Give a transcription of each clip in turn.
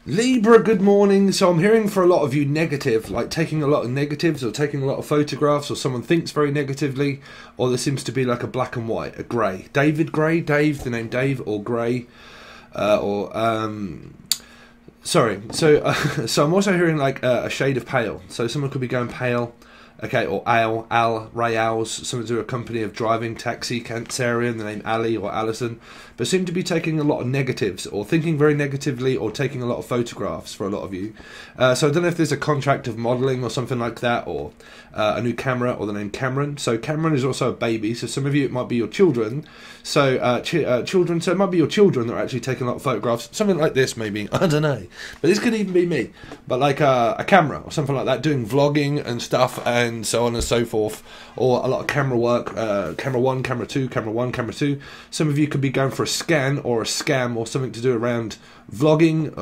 Libra, good morning. So I'm hearing for a lot of you negative, like taking a lot of negatives or taking a lot of photographs, or someone thinks very negatively, or there seems to be like a black and white, a grey. David Gray, Dave, the name Dave, or Gray, sorry. So, so I'm also hearing like a shade of pale. So someone could be going pale. Okay, or Ray Owls, someone to do a company of driving, taxi, Cancerian, the name Ali or Alison, but seem to be taking a lot of negatives, or thinking very negatively, or taking a lot of photographs for a lot of you. So I don't know if there's a contract of modelling or something like that, or a new camera, or the name Cameron. So Cameron is also a baby, so some of you, it might be your children. So children, so it might be your children that are actually taking a lot of photographs, something like this maybe, I don't know. But this could even be me, but like a camera or something like that, doing vlogging and stuff, and so on and so forth, or a lot of camera work, camera 1, camera 2, camera 1, camera 2. Some of you could be going for a scan or a scam or something to do around vlogging,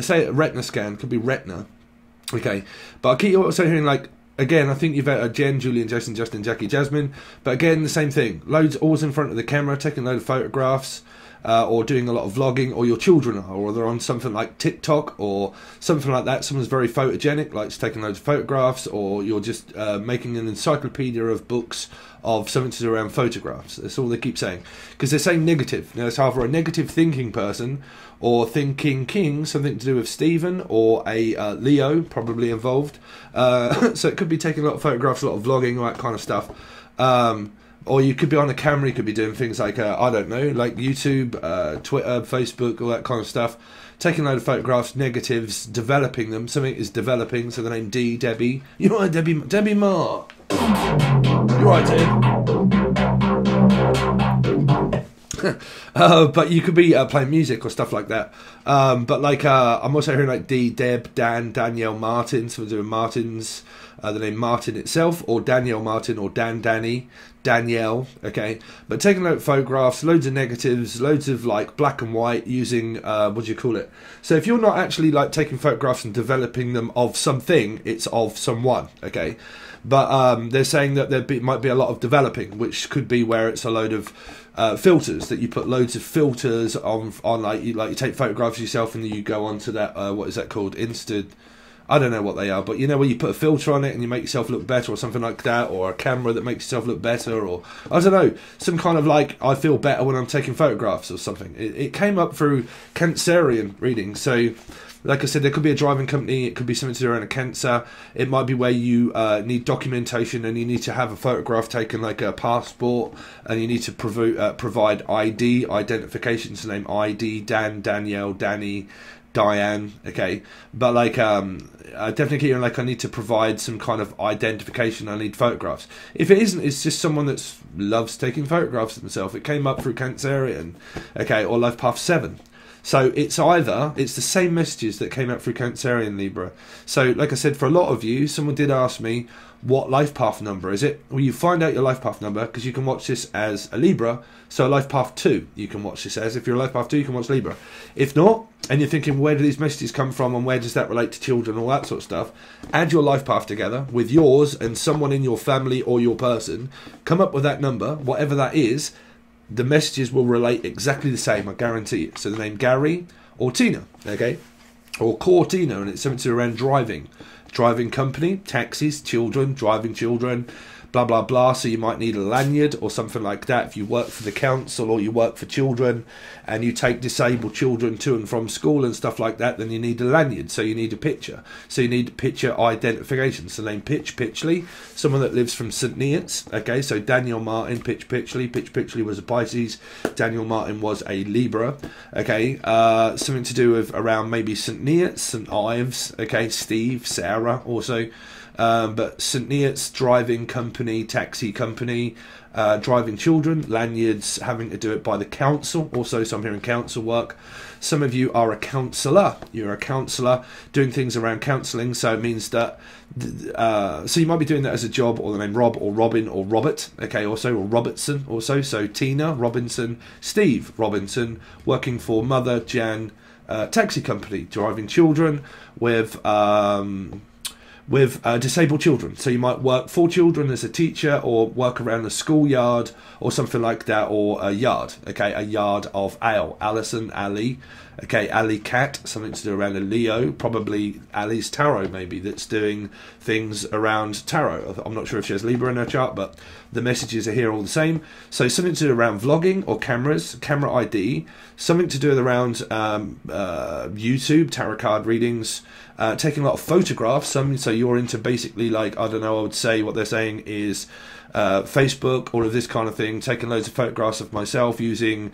say a retina scan, could be retina, okay. But I keep also hearing like, again, I think you've had Jen, Julian, Jason, Justin, Jackie, Jasmine, but again, the same thing, loads always in front of the camera, taking a load of photographs, or doing a lot of vlogging, or your children are, or they're on something like TikTok or something like that. Someone's very photogenic, likes taking loads of photographs, or you're just making an encyclopedia of books of something to do around photographs. That's all they keep saying, because they're saying negative. Now, it's either a negative thinking person or thinking king, something to do with Stephen, or a Leo, probably involved. So it could be taking a lot of photographs, a lot of vlogging, all that kind of stuff. Or you could be on a camera, you could be doing things like, I don't know, like YouTube, Twitter, Facebook, all that kind of stuff. Taking a load of photographs, negatives, developing them. Something is developing, so the name D, Debbie. You're right, Debbie Ma. You're right, Deb. But you could be playing music or stuff like that. But like, I'm also hearing like D, Deb, Dan, Danielle, Martin. Someone's doing Martins, the name Martin itself, or Danielle Martin, or Danny, Danielle, okay. But taking a load of photographs, loads of negatives, loads of like black and white, using, what do you call it? So if you're not actually like taking photographs and developing them of something, it's of someone, okay. But they're saying that might be a lot of developing, which could be where it's a load of filters, that you put loads of filters on like you take photographs of yourself and then you go onto that, what is that called, I don't know what they are, but you know where you put a filter on it and you make yourself look better, or something like that, or a camera that makes yourself look better, or I don't know, some kind of like, I feel better when I'm taking photographs or something. It came up through Cancerian reading. So like I said, there could be a driving company, it could be something to do around a cancer, it might be where you need documentation and you need to have a photograph taken, like a passport, and you need to provide ID, identification, so name ID, Dan, Danielle, Danny, Diane, okay. But like, definitely hearing like, I need to provide some kind of identification, I need photographs. If it isn't, it's just someone that loves taking photographs of themselves. It came up through Cancerian, okay, or Life Path 7. So it's the same messages that came out through Cancerian, Libra. So like I said, for a lot of you, someone did ask me, what life path number is it? Well, you find out your life path number, because you can watch this as a Libra. So life path 2, you can watch this as. If you're a life path 2, you can watch Libra. If not, and you're thinking, where do these messages come from, and where does that relate to children, all that sort of stuff, add your life path together with yours and someone in your family or your person, come up with that number, whatever that is. The messages will relate exactly the same, I guarantee it. So the name Gary or Tina, okay, or Cortina, and it's something to do around driving company, taxis, children, driving children, blah blah blah. So you might need a lanyard or something like that if you work for the council or you work for children and you take disabled children to and from school and stuff like that, then you need a lanyard, so you need a picture. So you need picture identification. So name Pitchley, someone that lives from St Neots, okay. So Daniel Martin, Pitchley was a Pisces, Daniel Martin was a Libra, okay. Something to do with around maybe St Neots, St Ives, okay. Steve, Sarah also. But St Neots, driving company, taxi company, driving children, lanyards, having to do it by the council. Also, so I'm hearing council work. Some of you are a counsellor. You're a counsellor doing things around counselling. So it means that, so you might be doing that as a job, or the name Rob or Robin or Robert, okay, also, or Robertson also. So Tina Robinson, Steve Robinson, working for Mother Jan taxi company, driving children with disabled children. So you might work for children as a teacher, or work around a schoolyard or something like that, or a yard, okay, a yard of ale. Alison, Ali, Okay, Ali Cat, something to do around a Leo, probably Ali's Tarot maybe, that's doing things around tarot. I'm not sure if she has Libra in her chart, but the messages are here all the same. So something to do around vlogging or cameras, camera ID, something to do with around YouTube, tarot card readings, taking a lot of photographs, so you're into basically like, I don't know, I would say what they're saying is Facebook, all of this kind of thing, taking loads of photographs of myself using...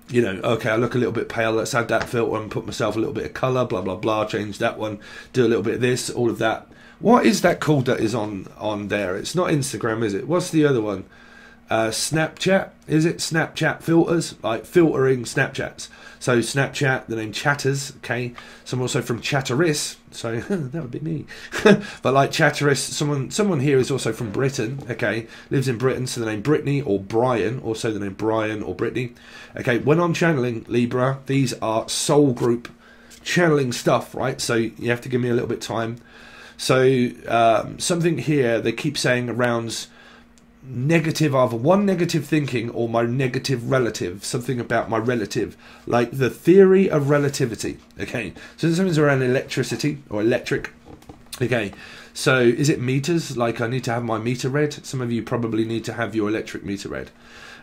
you know, okay, I look a little bit pale, let's add that filter and put myself a little bit of colour, blah, blah, blah, change that one, do a little bit of this, all of that. What is that called that is on there? It's not Instagram, is it? What's the other one? Snapchat, is it? Snapchat filters, like filtering Snapchats. So Snapchat, the name Chatters, okay. Some also from Chatteris, so that would be me. But like Chatteris, someone here is also from Britain, okay, lives in Britain, so the name Brittany or Brian, also the name Brian or Brittany. Okay, when I'm channeling Libra, these are soul group channeling stuff, right? So you have to give me a little bit of time. So something here, they keep saying around negative, either one negative thinking or my negative relative, something about my relative, like the theory of relativity. Okay, so something's around electricity or electric. Okay, so is it meters? Like I need to have my meter read. Some of you probably need to have your electric meter read.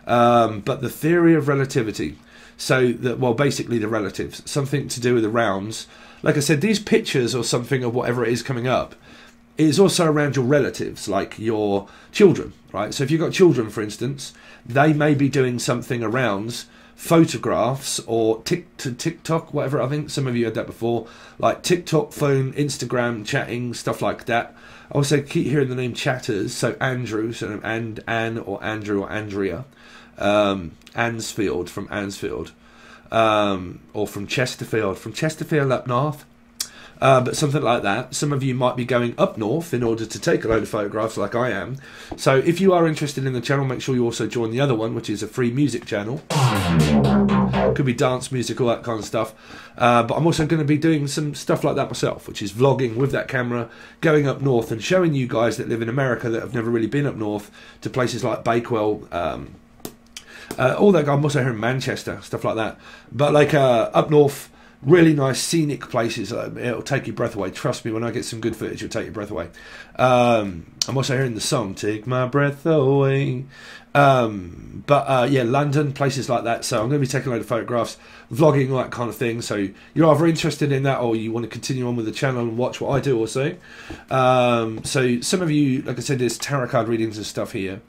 But the theory of relativity, so that, well, basically the relatives, something to do with the rounds. Like I said, these pictures or something of whatever it is coming up is also around your relatives, like your children, right? So if you've got children, for instance, they may be doing something around photographs or TikTok, whatever. I think some of you had that before, like TikTok, phone, Instagram, chatting, stuff like that. I also keep hearing the name Chatters, so Andrew, so Anne or Andrew or Andrea, Ansfield, from Ansfield, or from Chesterfield up north. But something like that. Some of you might be going up north in order to take a load of photographs like I am. So if you are interested in the channel, make sure you also join the other one, which is a free music channel. Could be dance music, all that kind of stuff. But I'm also going to be doing some stuff like that myself, which is vlogging with that camera, going up north and showing you guys that live in America that have never really been up north to places like Bakewell, all that. I'm also here in Manchester, stuff like that. But like up north, really nice scenic places. It'll take your breath away. Trust me, when I get some good footage, it'll take your breath away. I'm also hearing the song "Take My Breath Away." Yeah, London, places like that. So I'm going to be taking a load of photographs, vlogging, all that kind of thing. So you're either interested in that or you want to continue on with the channel and watch what I do also. So some of you, like I said, there's tarot card readings and stuff here.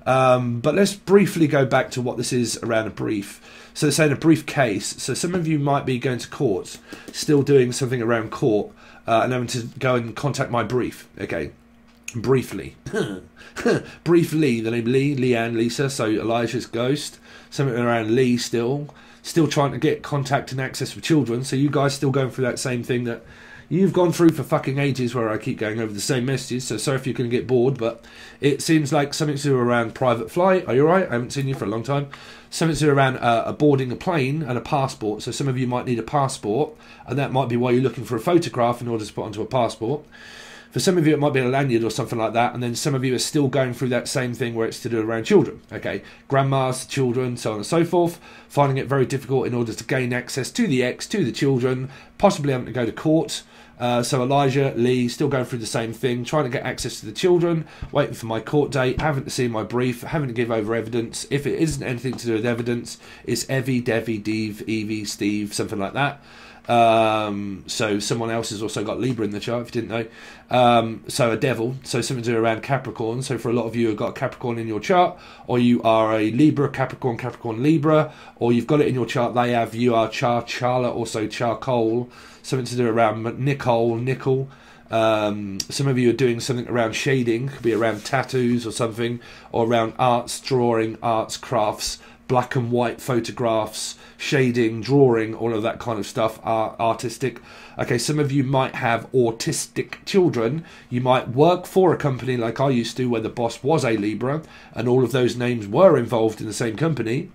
But let's briefly go back to what this is around a brief. So saying a briefcase. So some of you might be going to court, still doing something around court, and having to go and contact my brief. Okay, briefly. Briefly, the name Lee, Leanne, Lisa, so Elijah's ghost. Something around Lee still trying to get contact and access with children. So you guys still going through that same thing that you've gone through for fucking ages, where I keep going over the same messages, so sorry if you're going to get bored, but it seems like something to do around private flight. Are you alright? I haven't seen you for a long time. Something to do around boarding a plane and a passport, so some of you might need a passport, and that might be why you're looking for a photograph in order to put onto a passport. For some of you, it might be a lanyard or something like that, and then some of you are still going through that same thing where it's to do around children, okay? Grandmas, children, so on and so forth, finding it very difficult in order to gain access to the ex, to the children, possibly having to go to court. So Elijah, Lee, still going through the same thing, trying to get access to the children, waiting for my court date, having to see my brief, having to give over evidence. If it isn't anything to do with evidence, it's Evie, Devi, Deve, Evie, Steve, something like that. So someone else has also got Libra in the chart, if you didn't know. So a devil, so something to do around Capricorn. So for a lot of you who've got Capricorn in your chart, or you are a Libra, Capricorn, Capricorn, Libra, or you've got it in your chart, they have, you are Charla, also charcoal, something to do around nickel. Some of you are doing something around shading, could be around tattoos or something, or around arts, drawing, arts, crafts, black and white photographs, shading, drawing, all of that kind of stuff, artistic. Okay, some of you might have autistic children. You might work for a company like I used to, where the boss was a Libra, and all of those names were involved in the same company.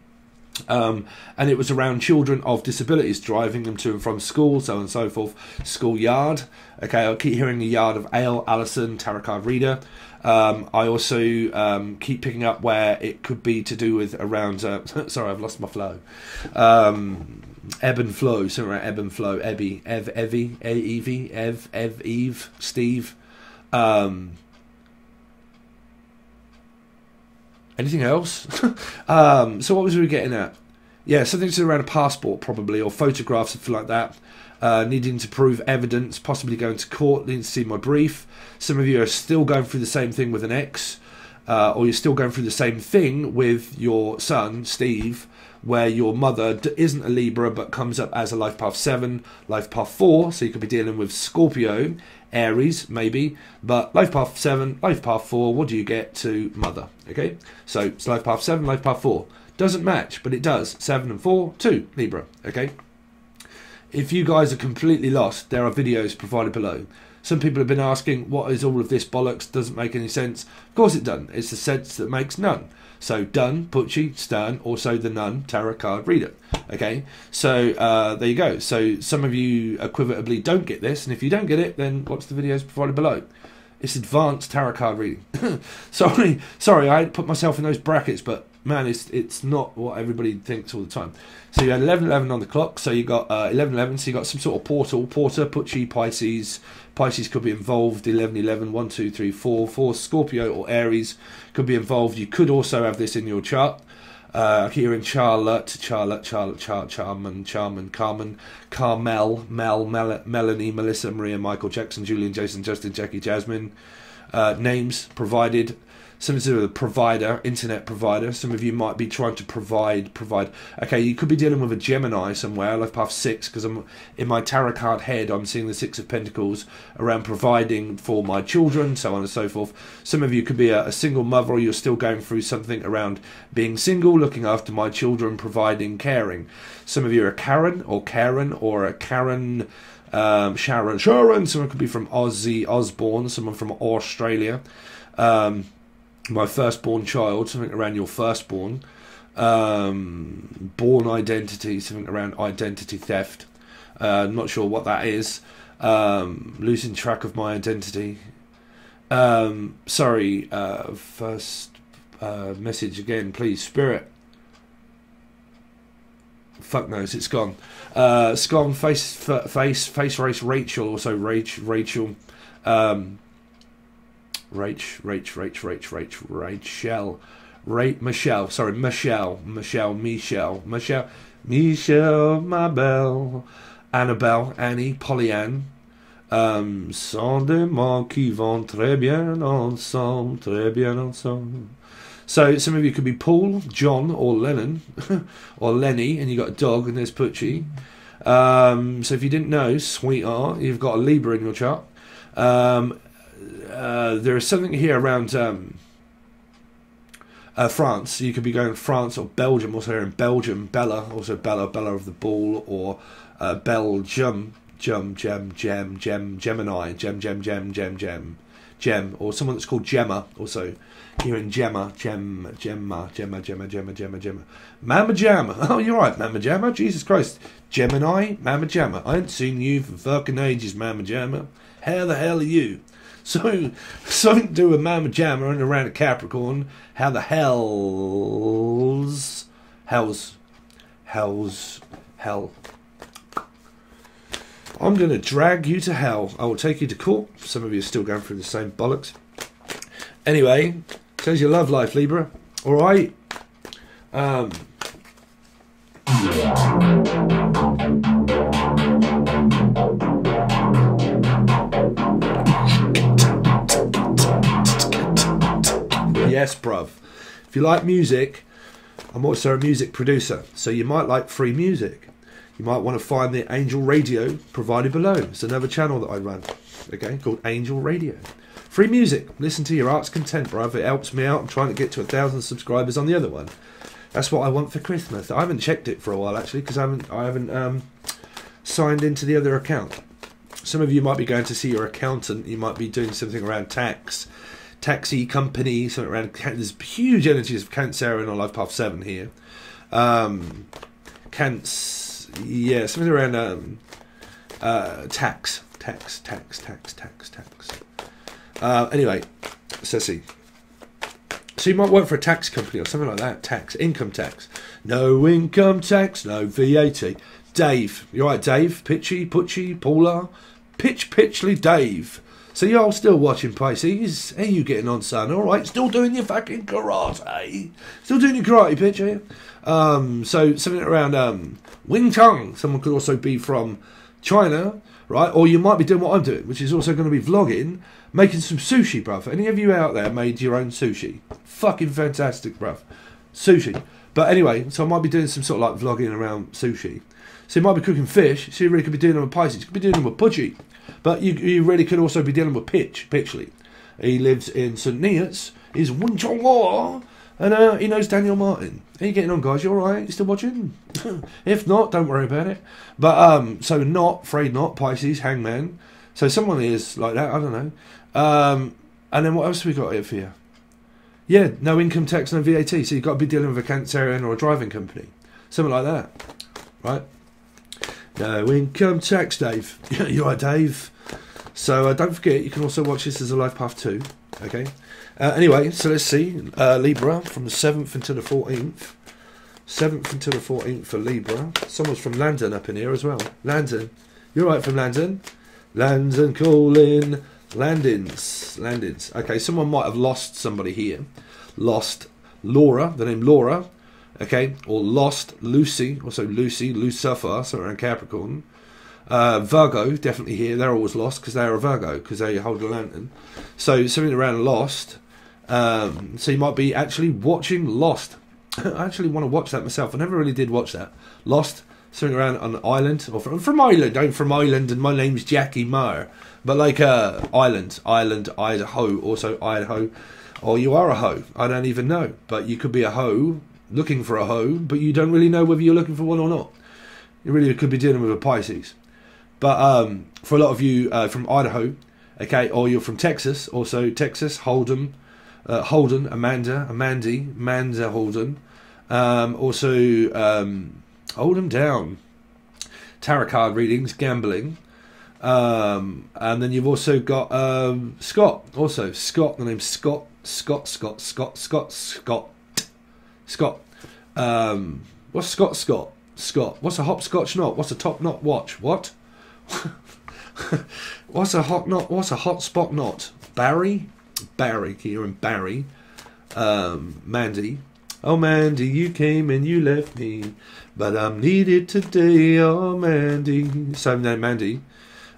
And it was around children of disabilities, driving them to and from school, so on and so forth. Schoolyard. Okay, I keep hearing the yard of Ale, Alison, tarot card reader. I also keep picking up where it could be to do with around... sorry, I've lost my flow. ebb and flow, something around ebb and flow, Ebby, Ev, Evie, Evie, Ev, Eve, Steve. Anything else? So what was we getting at? Yeah, something around a passport probably, or photographs, something like that. Needing to prove evidence, possibly going to court, needing to see my brief. Some of you are still going through the same thing with an ex, or you're still going through the same thing with your son, Steve, where your mother isn't a Libra but comes up as a life path 7, life path 4, so you could be dealing with Scorpio, Aries maybe, but life path 7, life path 4, what do you get to mother? Okay, so it's life path 7, life path 4. Doesn't match, but it does. 7 and 4, 2, Libra. Okay. If you guys are completely lost, there are videos provided below. Some people have been asking, what is all of this bollocks? Doesn't make any sense. Of course it doesn't. It's the sense that makes none. So Dunn, Pucci, Stern, also the Nun, tarot card reader. Okay, so there you go. So some of you equivotably don't get this, and if you don't get it, then watch the videos provided below. It's advanced tarot card reading. sorry, I put myself in those brackets, but man, it's not what everybody thinks all the time. So you had 11:11 on the clock, so you got 11:11, so you got some sort of porter, Pucci, Pisces. Pisces could be involved. 11:11, 1, 2, 3, 4, 4. Scorpio or Aries could be involved. You could also have this in your chart. Here in Charlotte, Charmin, Carmen, Carmel, Melanie, Melissa, Maria, Michael, Jackson, Julian, Jason, Justin, Jackie, Jasmine. Names provided. Some of the provider, internet provider. Some of you might be trying to provide. Okay, you could be dealing with a Gemini somewhere, life path 6, because I'm in my tarot card head. I'm seeing the 6 of Pentacles around providing for my children, so on and so forth. Some of you could be a single mother, or you're still going through something around being single, looking after my children, providing, caring. Some of you are a Karen, or a Karen. Sharon. Someone could be from Ozzy Osbourne. Someone from Australia. My firstborn child, something around your firstborn. Born identity, something around identity theft. Not sure what that is. Losing track of my identity. Sorry, first message again, please. Spirit. Fuck knows, it's gone. It's gone. Face race. Rachel, also Rachel. Michelle, Mabel, Annabelle, Annie, Pollyanne. Sont des mots qui vont très bien ensemble. So some of you could be Paul, John, or Lennon, or Lenny, and you got a dog, and there's Pucci. So if you didn't know, sweetheart, you've got a Libra in your chart. There is something here around France. You could be going France or Belgium, also here in Belgium. Bella, also Bella of the Ball, or Belgium, Gemini, Gem, or someone that's called Gemma, also here in Gemma. Mama Jamma. Oh, you're right, Mama Jamma. Jesus Christ. Gemini, Mama Jamma. I ain't seen you for fucking ages, Mama Jamma. How the hell are you? So, something to do with Mama Jamma and around a Capricorn. How the hell's hell. I'm going to drag you to hell. I will take you to court. Some of you are still going through the same bollocks. Anyway, says your love life, Libra. All right. Yes, bruv. If you like music, I'm also a music producer, so you might like free music. You might want to find the Angel Radio provided below. It's another channel that I run, okay, called Angel Radio. Free music. Listen to your art's content, bruv. It helps me out. I'm trying to get to 1,000 subscribers on the other one. That's what I want for Christmas. I haven't checked it for a while, actually, because I haven't signed into the other account. Some of you might be going to see your accountant. You might be doing something around taxi company, something around. There's huge energies of Cancer in our life path 7 here. Yeah, something around tax. Anyway, Ceci. So you might work for a tax company or something like that. Income tax. No income tax, no VAT. Dave. You alright, Dave? Pitchy, Putchy, Paula? Pitchley Dave. So you're all still watching Pisces. How you getting on, son? Alright, still doing your fucking karate. Still doing your karate, pitch, are you? So something around Wing Chun. Someone could also be from China, right? Or you might be doing what I'm doing, which is also going to be vlogging, making some sushi, bruv. Any of you out there made your own sushi? Fucking fantastic, bruv. Sushi. But anyway, so I might be doing some sort of like vlogging around sushi. So you might be cooking fish, so you really could be doing them with Pisces. You could be doing them with Pudgy. But you really could also be dealing with Pitchley. He lives in St. Neots. He's Wun Chong War. And he knows Daniel Martin. How you getting on, guys? You alright? You still watching? If not, don't worry about it. But, so not, afraid not, Pisces, Hangman. So someone is like that, I don't know. And then what else have we got here for you? Yeah, no income tax, no VAT. So you've got to be dealing with a Cancerian or a driving company. Something like that. Right? No income tax, Dave. You alright, Dave? So don't forget, you can also watch this as a life path too. Okay? Anyway, so let's see. Libra, from the 7th until the 14th. 7th until the 14th for Libra. Someone's from London up in here as well. London. You alright from London? London calling. Landins. Okay, someone might have lost somebody here. Lost Laura, the name Laura. Okay, or lost Lucy, also Lucy, Lucifer, something around Capricorn. Virgo, definitely here. They're always lost because they are a Virgo, because they hold a lantern. So something around Lost. So you might be actually watching Lost. I actually want to watch that myself. I never really did watch that. Lost, something around on an island. Or from Ireland. I'm from Ireland and my name's Jackie Marr. But like Ireland, Idaho, also Idaho. Or you are a hoe. I don't even know. But you could be a hoe, looking for a hoe, but you don't really know whether you're looking for one or not. You really could be dealing with a Pisces. But for a lot of you from Idaho, okay, or you're from Texas, also Texas, Holden, Amanda Holden, also hold them down. Tarot card readings, gambling, and then you've also got Scott, the name's Scott. What's Scott? What's a hopscotch knot? What's a top knot watch? What? What's a hot knot? What's a hot spot knot? Barry, here in Barry. Mandy. Oh, Mandy, you came and you left me, but I'm needed today. Oh, Mandy. Same name, Mandy.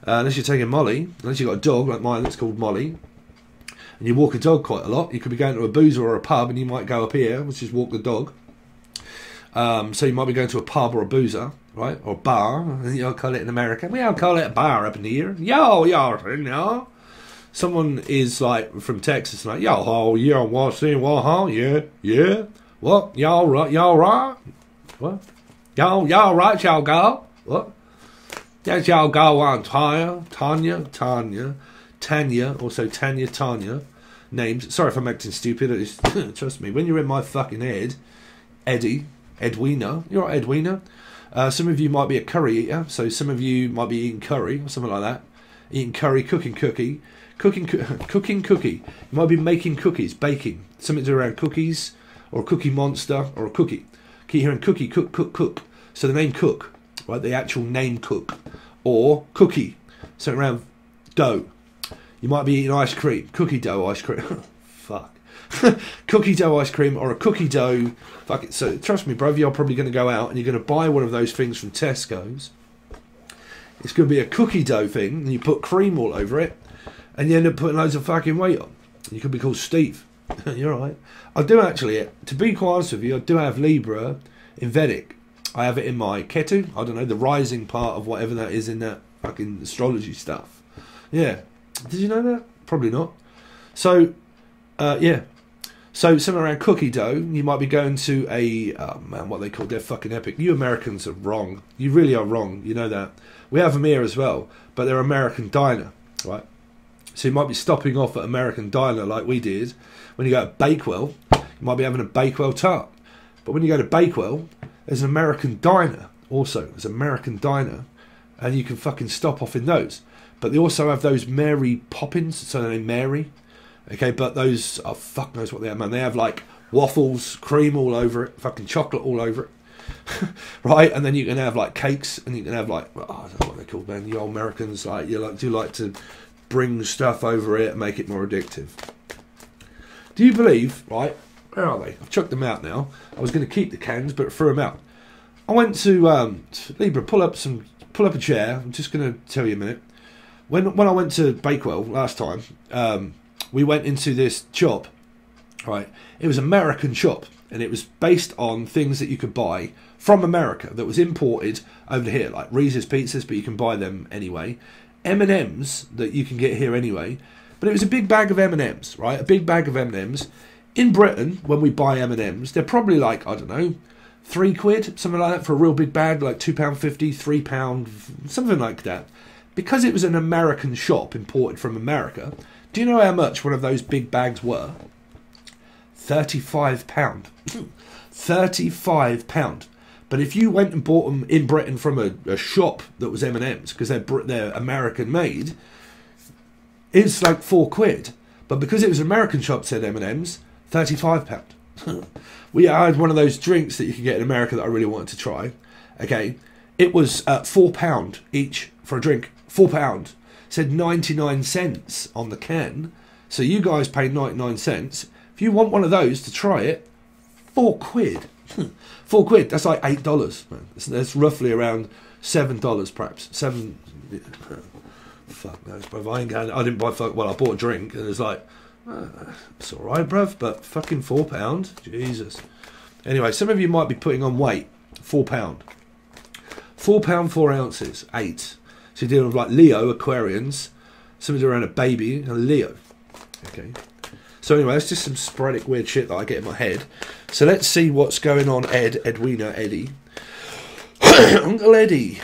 Unless you're taking Molly, unless you've got a dog like mine that's called Molly, and you walk a dog quite a lot, you could be going to a boozer or a pub, and you might go up here, which is walk the dog. So you might be going to a pub or a boozer, right, or a bar. You'll call it in America. We all call it a bar up in here. Yo. Someone is like from Texas, like yo, yeah, what's in, yeah. What? Y'all right? What? Y'all right? Y'all go? What? Yes, y'all go on. Tanya. Also Tanya. Names. Sorry if I'm acting stupid. Trust me, when you're in my fucking head, Edwina. You're right, Edwina. Some of you might be a curry eater, so some of you might be eating curry or something like that. Eating curry, cooking cookie. You might be making cookies, baking. Something to do around cookies, or a cookie monster, or a cookie. Keep hearing cookie, cook. So the name Cook, right? The actual name Cook, or cookie. Something around dough. You might be eating ice cream, cookie dough ice cream. Fuck. Cookie dough ice cream or a cookie dough. Fuck it. So trust me, bro, you're probably going to go out and you're going to buy one of those things from Tesco's. It's going to be a cookie dough thing, and you put cream all over it, and you end up putting loads of fucking weight on. You could be called Steve. You're right. I do actually, to be quite honest with you, I do have Libra in Vedic. I have it in my Ketu. I don't know, the rising part of whatever that is in that fucking astrology stuff. Yeah. Did you know that? Probably not. So, yeah. So somewhere around cookie dough, you might be going to a, oh man, what they call, they're fucking epic. You Americans are wrong. You really are wrong. You know that. We have them here as well, but they're American diner, right? So you might be stopping off at American diner like we did. When you go to Bakewell, you might be having a Bakewell tart. But when you go to Bakewell, there's an American diner also. There's an American diner, and you can fucking stop off in those. But they also have those Mary Poppins, so they're Mary. Okay, but those, oh fuck knows what they have, man. They have like waffles, cream all over it, fucking chocolate all over it. right? And then you can have like cakes, and you can have like, I don't know what they're called, man. You old Americans, like, do like to bring stuff over it and make it more addictive. Do you believe, right? Where are they? I've chucked them out now. I was going to keep the cans, but threw them out. I went to Libra. Pull up a chair. I'm just going to tell you a minute. When I went to Bakewell last time, we went into this shop. Right, it was an American shop, and it was based on things that you could buy from America that was imported over here, like Reese's Pizzas, but you can buy them anyway. M&Ms that you can get here anyway, but it was a big bag of M&Ms, right? A big bag of M&Ms. In Britain, when we buy M&Ms, they're probably like, I don't know, £3, something like that, for a real big bag, like £2.50, £3, something like that. Because it was an American shop imported from America, do you know how much one of those big bags were? £35. £35. But if you went and bought them in Britain from a shop that was M&M's, because they're American made, it's like £4. But because it was an American shop said M&M's, £35. I had one of those drinks that you can get in America that I really wanted to try. Okay, it was £4 each for a drink. £4. It said 99 cents on the can. So you guys paid 99 cents. If you want one of those to try it, £4. £4. That's like $8. Man. That's roughly around $7, perhaps. Fuck knows, bruv. I didn't buy. Well, I bought a drink, and it's like, it's all right, bruv. But fucking £4, Jesus. Anyway, some of you might be putting on weight. £4. £4, 4 ounces, 8. So you're dealing with like Leo, Aquarians. Somebody around a baby, and a Leo. Okay. So anyway, it's just some sporadic weird shit that I get in my head. So let's see what's going on, Edwina, Eddie. Uncle Eddie.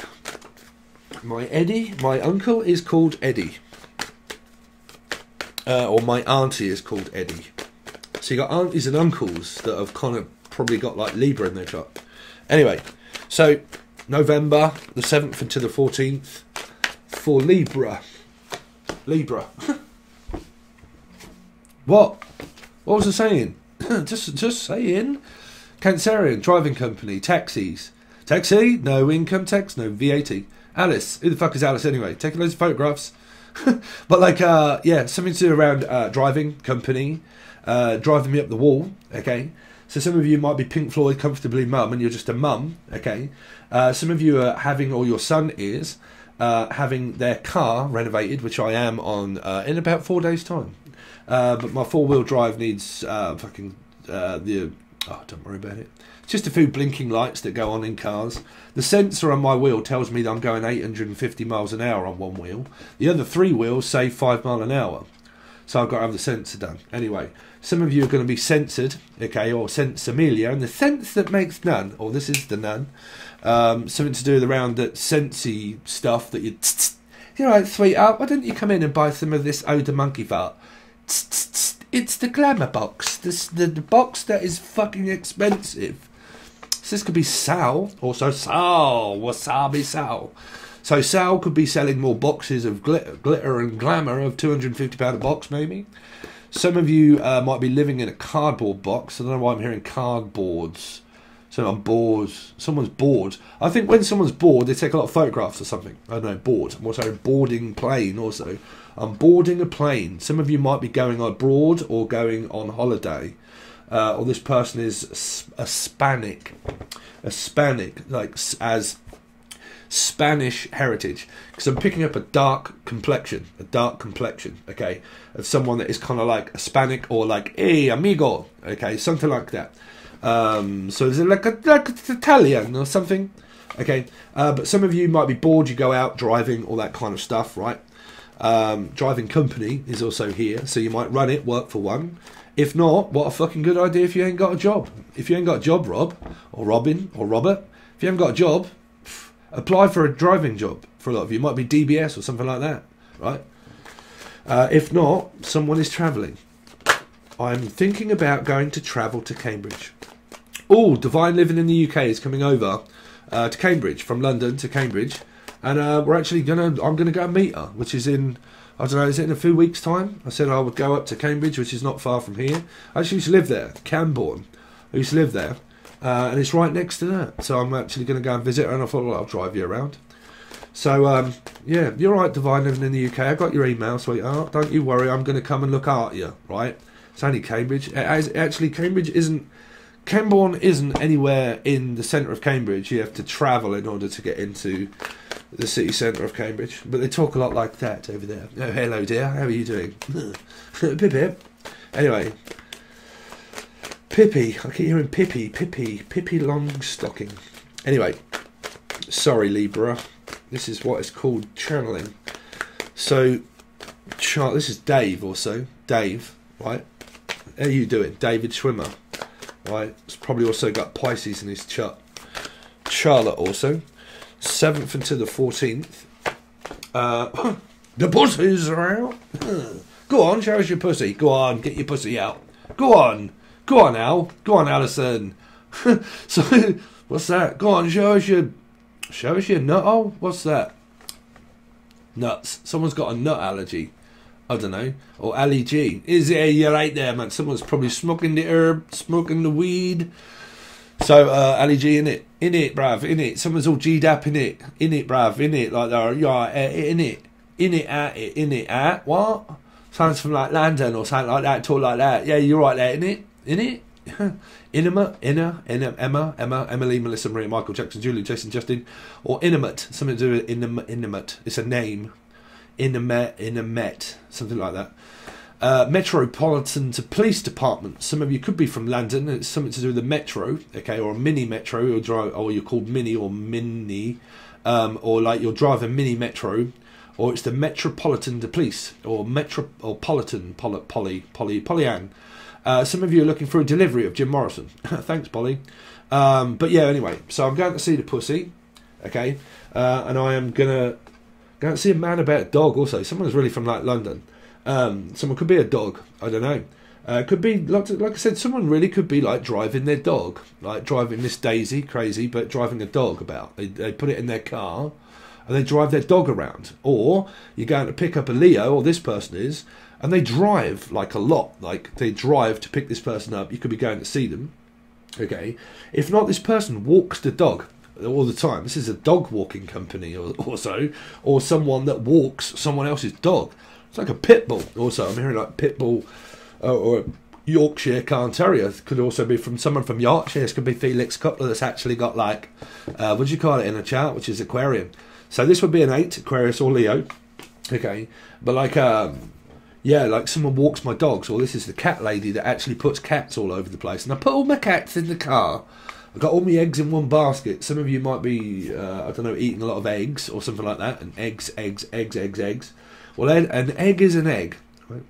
My uncle is called Eddie. Or my auntie is called Eddie. So you got aunties and uncles that have kind of probably got like Libra in their chart. Anyway, so November the 7th into the 14th for Libra. Libra. What? What was I saying? just saying. Cancerian, driving company, taxis. Taxi, no income tax, no VAT. Alice, who the fuck is Alice anyway? Taking loads of photographs. But like, yeah, something to do around driving company, driving me up the wall, okay? So some of you might be Pink Floyd, Comfortably Mum, and you're just a mum, okay? Some of you are having, or your son is, having their car renovated, which I am on in about 4 days' time. But my 4-wheel drive needs oh, don't worry about it. It's just a few blinking lights that go on in cars. The sensor on my wheel tells me that I'm going 850 miles an hour on one wheel. The other 3 wheels say 5 miles an hour. So I've got to have the sensor done. Anyway, some of you are going to be censored, okay, or sensomelia, and the sense that makes none, or this is the none. Something to do with around that sensey stuff that you... You're right, sweetheart, why don't you come in and buy some of this Oda monkey fart? It's the glamour box. The box that is fucking expensive. So this could be Sal. Also Sal. Wasabi Sal. So Sal could be selling more boxes of glitter and glamour of £250 a box maybe. Some of you might be living in a cardboard box. I don't know why I'm hearing cardboards. So I'm bored. Someone's bored. I think when someone's bored, they take a lot of photographs or something. I don't know, bored. I'm also boarding plane also. I'm boarding a plane. Some of you might be going abroad or going on holiday. Or this person is a Hispanic, like as Spanish heritage. Because I'm picking up a dark complexion, okay, of someone that is kind of like Hispanic or like, hey, amigo, okay, something like that. So is it like Italian or something? Okay, but some of you might be bored. You go out driving, all that kind of stuff, right? Driving company is also here, so you might run it, work for one. If not, what a fucking good idea if you ain't got a job. If you ain't got a job, Rob, or Robin, or Robert, if you haven't got a job, apply for a driving job. For a lot of you, it might be DBS or something like that, right? If not, someone is travelling. I'm thinking about going to travel to Cambridge. Oh, Divine Living in the UK is coming over to Cambridge, from London to Cambridge. And we're actually I'm gonna go and meet her, which is in, I don't know, is it in a few weeks' time? I said I would go up to Cambridge, which is not far from here. I actually used to live there, Camborne. I used to live there. and it's right next to that. So I'm actually going to go and visit her, and I thought, well, I'll drive you around. So, yeah, you're right, Divine, living in the UK. I got your email, sweetheart. Don't you worry, I'm going to come and look after you, right? It's only Cambridge. Actually, Cambridge isn't... Camborne isn't anywhere in the centre of Cambridge. You have to travel in order to get into the city centre of Cambridge. But they talk a lot like that over there. Oh, hello, dear. How are you doing? Pip, pip. Anyway. Pippi. I keep hearing Pippi. Pippi. Pippi Longstocking. Anyway. Sorry, Libra. This is what is called channeling. So, this is Dave also. Dave, right? How are you doing? David Schwimmer. Right, it's probably also got Pisces in his chart. Charlotte also. 7th until the 14th. The pussies are out. Go on, show us your pussy. Go on, get your pussy out. Go on. Go on, Al. Go on, Alison. So, what's that? Go on, show us your nut. Oh, what's that? Nuts. Someone's got a nut allergy. I don't know. Or allergy. Is it? You're right there, man. Someone's probably smoking the herb, smoking the weed. So, allergy in it, bruv, in it. Someone's all G'd up in it, bruv, in it. Like they're, yeah, in it, at what? Sounds from like London or something like that. Talk like that. Yeah, you're right there, in it. Intimate, Emma, Emily, Melissa, Maria, Michael, Jackson, Julie, Jason, Justin, or intimate. Something to do with intimate. It's a name. Intimate, something like that. Metropolitan Police Department. Some of you could be from London. It's something to do with the metro, okay, or a mini metro, or you're called mini or mini, or like you're driving mini metro, or it's the Metropolitan Police, or Metropolitan Polyan. Some of you are looking for a delivery of Jim Morrison. Thanks, Polly. But yeah, anyway, so I'm going to see the pussy, okay, and I am gonna go and see a man about a dog also. Someone's really from like London. Someone could be a dog. I don't know. Could be, like I said, someone really could be like driving their dog. Like driving this Daisy, crazy, but driving a dog about. They put it in their car and they drive their dog around. Or you're going to pick up a Leo, or this person is, and they drive like a lot. Like they drive to pick this person up. You could be going to see them. Okay. If not, this person walks the dog all the time. This is a dog walking company also, or someone that walks someone else's dog. It's like a pit bull also. I'm hearing like pit bull or Yorkshire Cairn Terrier. Could also be from someone from Yorkshire. This could be Felix Cutler that's actually got like what do you call it in a chart, which is Aquarian. So this would be an 8, Aquarius or Leo. Okay, but like yeah, like someone walks my dogs, or this is the cat lady that actually puts cats all over the place, and I put all my cats in the car. I've got all my eggs in one basket. Some of you might be, I don't know, eating a lot of eggs or something like that. And eggs. Well, an egg is an egg. Right?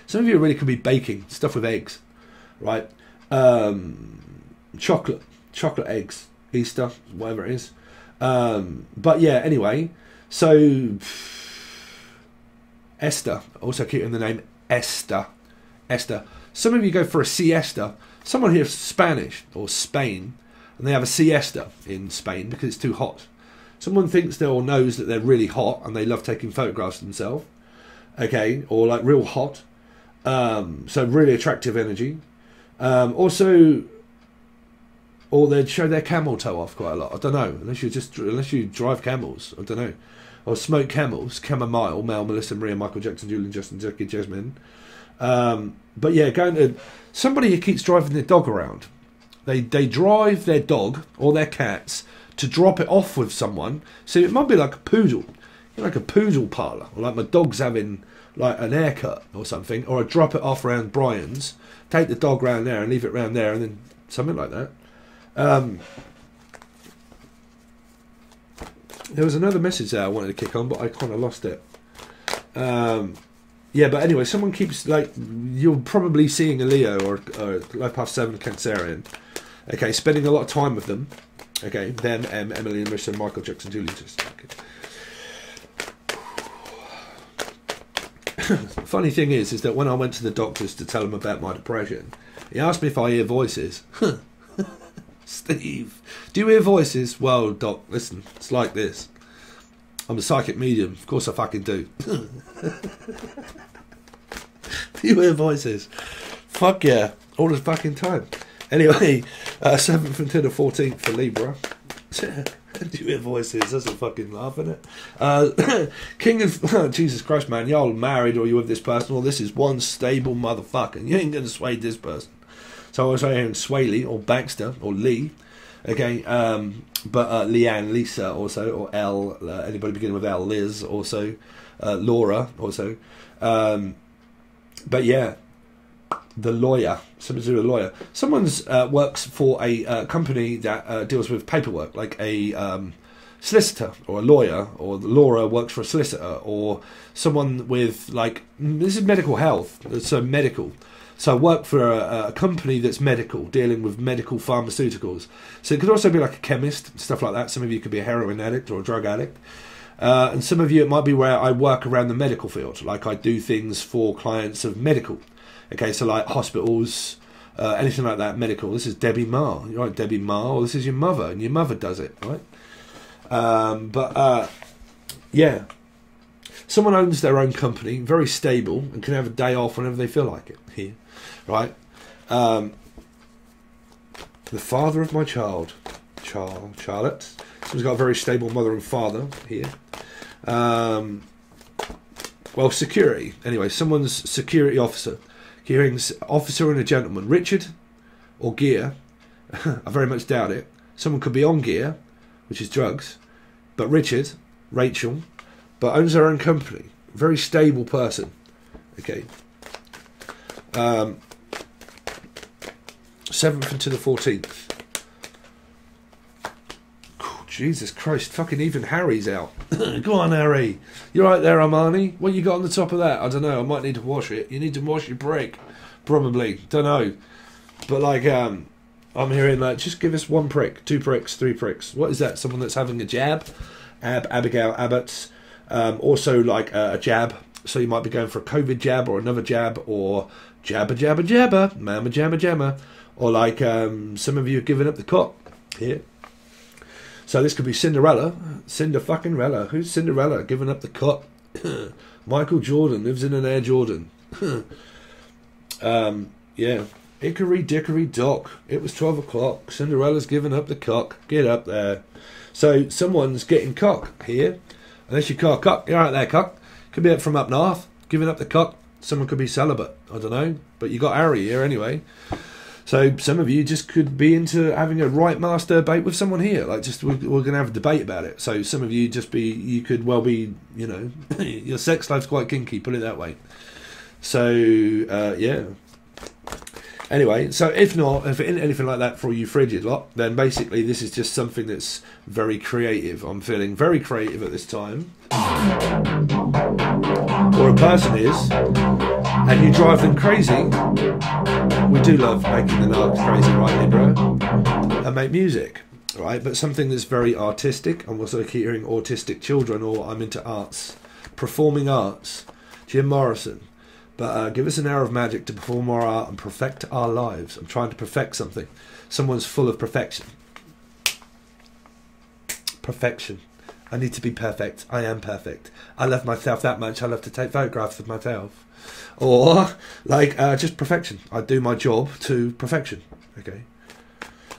Some of you really could be baking stuff with eggs. Right? Chocolate eggs. Easter, whatever it is. But yeah, anyway. So, Esther. Also keep in the name Esther. Some of you go for a siesta. Someone here is Spanish or Spain, and they have a siesta in Spain because it's too hot. Someone thinks or knows that they're really hot and they love taking photographs of themselves. Okay, or like real hot. So really attractive energy. Also, or they'd show their camel toe off quite a lot. I don't know, unless you drive camels. I don't know, or smoke camels. Chamomile, Mel, Melissa, Maria, Michael, Jackson, Julian, Justin, Jackie, Jasmine. But yeah, going to somebody who keeps driving their dog around. They drive their dog or their cats to drop it off with someone. So it might be like a poodle, like a poodle parlour, or like my dog's having like an haircut or something, or I drop it off around Brian's, take the dog round there and leave it round there, and then something like that. There was another message there I wanted to kick on, but I kind of lost it. Yeah, but anyway, someone keeps, like, you're probably seeing a Leo or life past 7 Cancerian. Okay, spending a lot of time with them. Okay, them, Emily and Marissa, Michael Jackson, Julie. Funny thing is that when I went to the doctors to tell him about my depression, he asked me if I hear voices. Steve, do you hear voices? Well, doc, listen, it's like this. I'm a psychic medium. Of course I fucking do. Do you hear voices? Fuck yeah. All the fucking time. Anyway, 7th until the 14th for Libra. Do you hear voices? That's a fucking laugh, isn't it? King of... Jesus Christ, man. Y'all married or you with this person, or this is one stable motherfucker. You ain't going to sway this person. So I was saying Swaley or Baxter or Lee. Okay, but Leanne, Lisa also, or L, anybody beginning with L, Liz also, Laura also. But yeah, the lawyer, something to do with a lawyer. Someone's works for a company that deals with paperwork, like a solicitor or a lawyer, or Laura works for a solicitor, or someone with, like, this is medical health, so medical. So I work for a company that's medical, dealing with medical pharmaceuticals. So it could also be like a chemist, stuff like that. Some of you could be a heroin addict or a drug addict. And some of you, it might be where I work around the medical field. Like I do things for clients of medical. Okay, so like hospitals, anything like that, medical. This is Debbie Marr. You're right, Debbie Marr. Or this is your mother, and your mother does it, right? Yeah. Someone owns their own company, very stable, and can have a day off whenever they feel like it. Here, right? The father of my child, Charlotte. Someone's got a very stable mother and father here. Well, security. Anyway, someone's security officer. Hearing's officer and a gentleman. Richard or gear. I very much doubt it. Someone could be on gear, which is drugs. But Richard, Rachel, but owns their own company. Very stable person. Okay. 7th into the 14th. Oh, Jesus Christ, fucking even Harry's out. Go on, Harry. You're right there, Armani. What you got on the top of that? I don't know. I might need to wash it. You need to wash your brick. Probably. Don't know. But like, I'm hearing like, just give us 1 prick, 2 pricks, 3 pricks. What is that? Someone that's having a jab? Abigail Abbott's. Also like a jab. So you might be going for a COVID jab or another jab, or jabba, mama jamma. Or like some of you have given up the cock here. So this could be Cinderella. Cinder-fucking-rella. Who's Cinderella? Giving up the cock. Michael Jordan lives in an Air Jordan. Yeah. Hickory dickory dock. It was 12 o'clock. Cinderella's giving up the cock. Get up there. So someone's getting cock here. Unless you call cock. You're right there, cock. Could be from up north. Giving up the cock. Someone could be celibate. I don't know. But you got Harry here anyway. So some of you just could be into having a right master debate with someone here. Like, just we're going to have a debate about it. So some of you you could well be, you know, your sex life's quite kinky, put it that way. So, yeah. Anyway, so if not, if it isn't anything like that for you frigid lot, then basically this is just something that's very creative. I'm feeling very creative at this time. Or a person is, and you drive them crazy. We do love making the narcs crazy, right, Libra? And make music, right? But something that's very artistic. I'm also hearing autistic children, or I'm into arts. Performing arts. Jim Morrison. But give us an hour of magic to perform our art and perfect our lives. I'm trying to perfect something. Someone's full of perfection. Perfection. I need to be perfect. I am perfect. I love myself that much. I love to take photographs of myself. Or, like, just perfection. I do my job to perfection. Okay.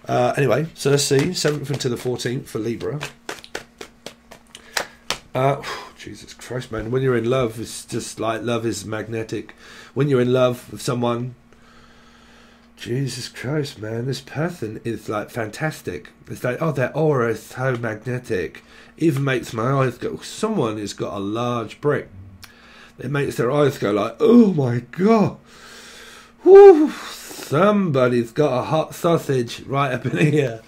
Anyway, so let's see. 7th into the 14th for Libra. Jesus Christ, man. When you're in love, it's just like love is magnetic. When you're in love with someone, Jesus Christ, man, this person is like fantastic. It's like, oh, their aura is so magnetic. Even makes my eyes go. Someone has got a large brick. It makes their eyes go like, oh my God. Woo, somebody's got a hot sausage right up in here.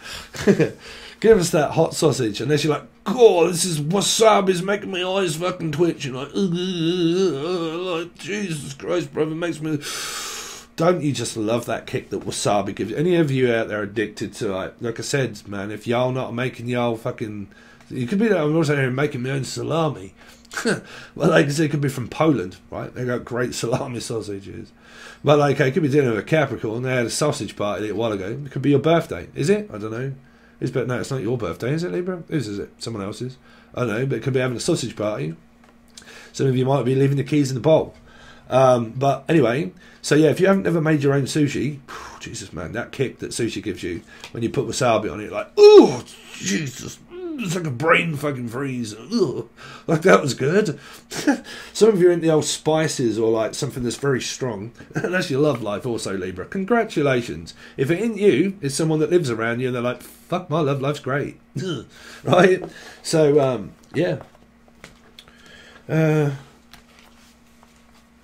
Give us that hot sausage. Unless you're like, God, this is wasabi's making my eyes fucking twitch. You're like, Jesus Christ, brother, makes me... Don't you just love that kick that wasabi gives you? Any of you out there addicted to, like I said, man, if y'all not making y'all fucking... You could be, I'm also here making my own salami. Well, like I said, it could be from Poland, right? They got great salami sausages. But like, it could be dealing with a Capricorn. They had a sausage party a while ago. It could be your birthday. Is it? I don't know. No, it's not your birthday, is it, Libra? Whose is it? Someone else's. I don't know, but it could be having a sausage party. Some of you might be leaving the keys in the bowl. But anyway, so yeah, if you haven't ever made your own sushi, Jesus, man, that kick that sushi gives you when you put wasabi on it, like, oh, Jesus, it's like a brain fucking freeze. Ugh. Like, that was good. Some of you are into the old spices or like something that's very strong. That's your love life also, Libra. Congratulations. If it ain't you, it's someone that lives around you and they're like, fuck, my love life's great. Right? So, yeah.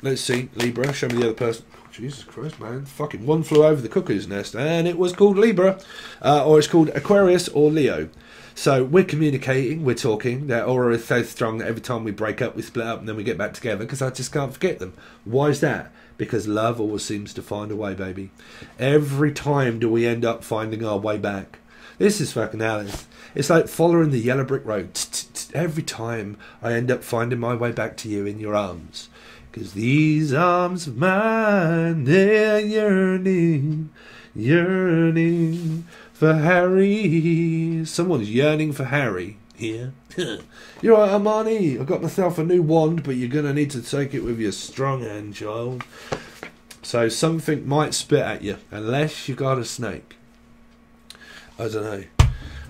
Let's see, Libra, show me the other person. Oh, Jesus Christ, man. Fucking one flew over the cuckoo's nest, and it was called Libra, or it's called Aquarius or Leo. So we're communicating, we're talking. Their aura is so strong that every time we break up, we split up, and then we get back together, because I just can't forget them. Why is that? Because love always seems to find a way, baby. Every time do we end up finding our way back. This is fucking Alice. It's like following the yellow brick road. Every time I end up finding my way back to you in your arms. Because these arms of mine, they're yearning, yearning for Harry. Someone's yearning for Harry here. You're right, Armani. I got myself a new wand, but you're going to need to take it with your strong hand, child. So something might spit at you, unless you got a snake. I don't know.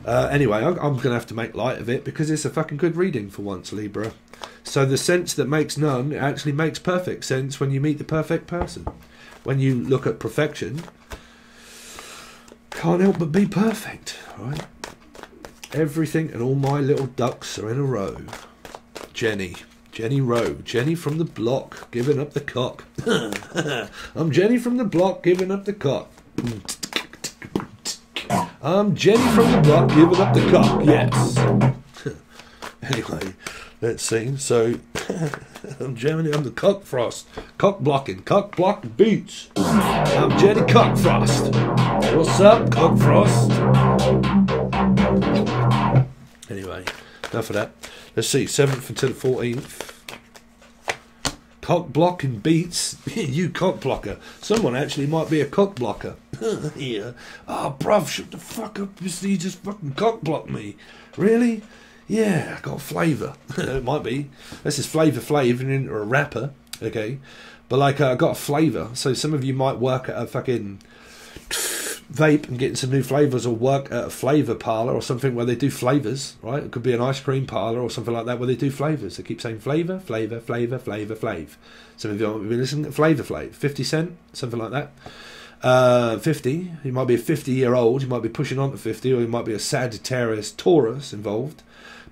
Anyway, I'm going to have to make light of it because it's a fucking good reading for once, Libra. So the sense that makes none actually makes perfect sense when you meet the perfect person. When you look at perfection, can't help but be perfect, right? Everything and all my little ducks are in a row. Jenny Rowe, Jenny from the block, giving up the cock. I'm Jenny from the block, giving up the cock. I'm Jenny from the block, giving up the cock. Yes. Anyway, let's see. So, I'm the cock frost. Cock blocking beats. I'm Jenny Cockfrost. What's up, cock frost? Anyway, enough of that. Let's see, 7th until the 14th. Cock blocking beats. You cock blocker. Someone actually might be a cock blocker. Yeah. Oh, bruv, shut the fuck up. You just fucking cock blocked me. Really? Yeah, I got flavour. It might be. This is Flavor Flav and into a rapper. Okay. But like, I got a flavour. So some of you might work at a fucking vape and getting some new flavours, or work at a flavour parlour or something where they do flavours, right? It could be an ice cream parlour or something like that where they do flavours. They keep saying flavour, flavour, flavour, flavour, flav. Some of you might be listening to Flavor Flav, 50 Cent, something like that. 50, you might be a 50-year-old, you might be pushing on to 50, or you might be a Sagittarius Taurus involved.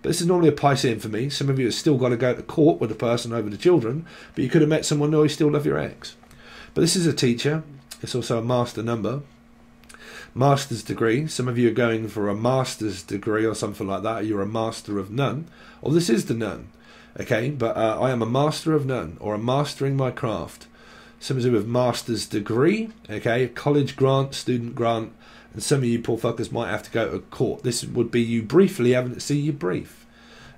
But this is normally a Piscean for me. Some of you have still got to go to court with a person over the children, but you could have met someone who still love your ex. But this is a teacher. It's also a master number. Master's degree. Some of you are going for a master's degree or something like that. You're a master of none. Or this is the none. Okay, but I am a master of none, or a mastering my craft. Some of you have master's degree. Okay, college grant, student grant. And some of you poor fuckers might have to go to court. This would be you briefly having to see your brief.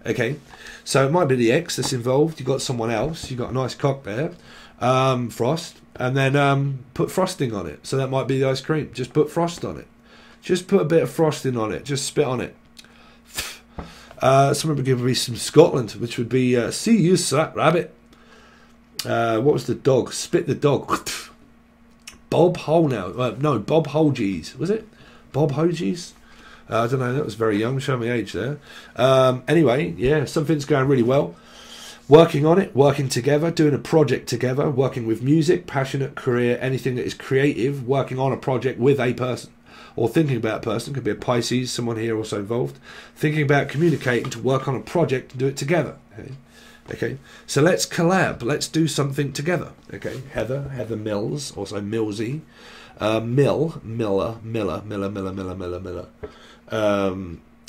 Okay, so it might be the ex that's involved. You got someone else. You got a nice cock there, frost, and then put frosting on it. So that might be the ice cream. Just put frost on it. Just put a bit of frosting on it. Just spit on it. Someone would give me some Scotland, which would be see you, sat rabbit. What was the dog? Spit the dog. Bob Hole now. No, Bob Holgies. Was it? Bob Holgies? I don't know. That was very young. Show me age there. Anyway, yeah, something's going really well. Working on it, working together, doing a project together, working with music, passionate career, anything that is creative, working on a project with a person. Or thinking about a person. Could be a Pisces, someone here also involved. Thinking about communicating to work on a project and do it together. Okay, so let's collab. Let's do something together. Okay, Heather Mills, also Millsy, Miller.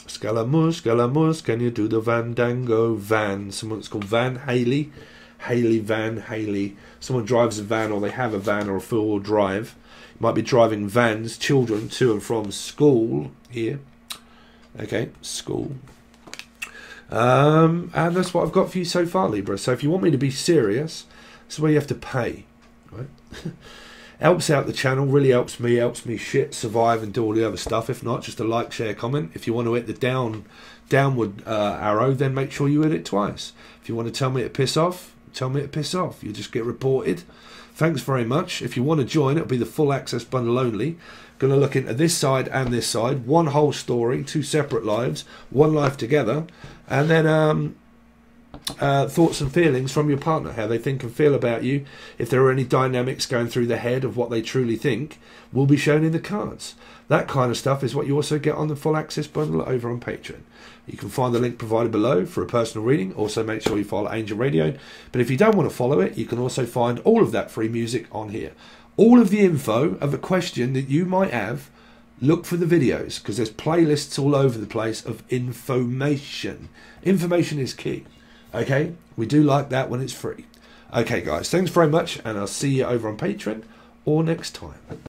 Scalamus, can you do the Vandango van? Someone's called Van Haley, Van Haley. Someone drives a van, or they have a van or a four-wheel drive. You might be driving vans, children to and from school here. Okay, school. And that's what I've got for you so far, Libra. So if you want me to be serious, this is where you have to pay, right? Helps out the channel, really helps me shit, survive and do all the other stuff. If not, just a like, share, comment. If you want to hit the downward arrow, then make sure you hit it twice. If you want to tell me to piss off, tell me to piss off. You just get reported thanks very much. If you want to join, it'll be the full access bundle only. Going to look into this side and this side, one whole story, 2 separate lives, one life together, and then thoughts and feelings from your partner, how they think and feel about you. If there are any dynamics going through the head of what they truly think, will be shown in the cards. That kind of stuff is what you also get on the full access bundle over on Patreon. You can find the link provided below for a personal reading. Also make sure you follow Angel Radio. But if you don't want to follow it, you can also find all of that free music on here. All of the info of a question that you might have, look for the videos, because there's playlists all over the place of information. Information is key. Okay, we do like that when it's free. Okay, guys, thanks very much, and I'll see you over on Patreon or next time.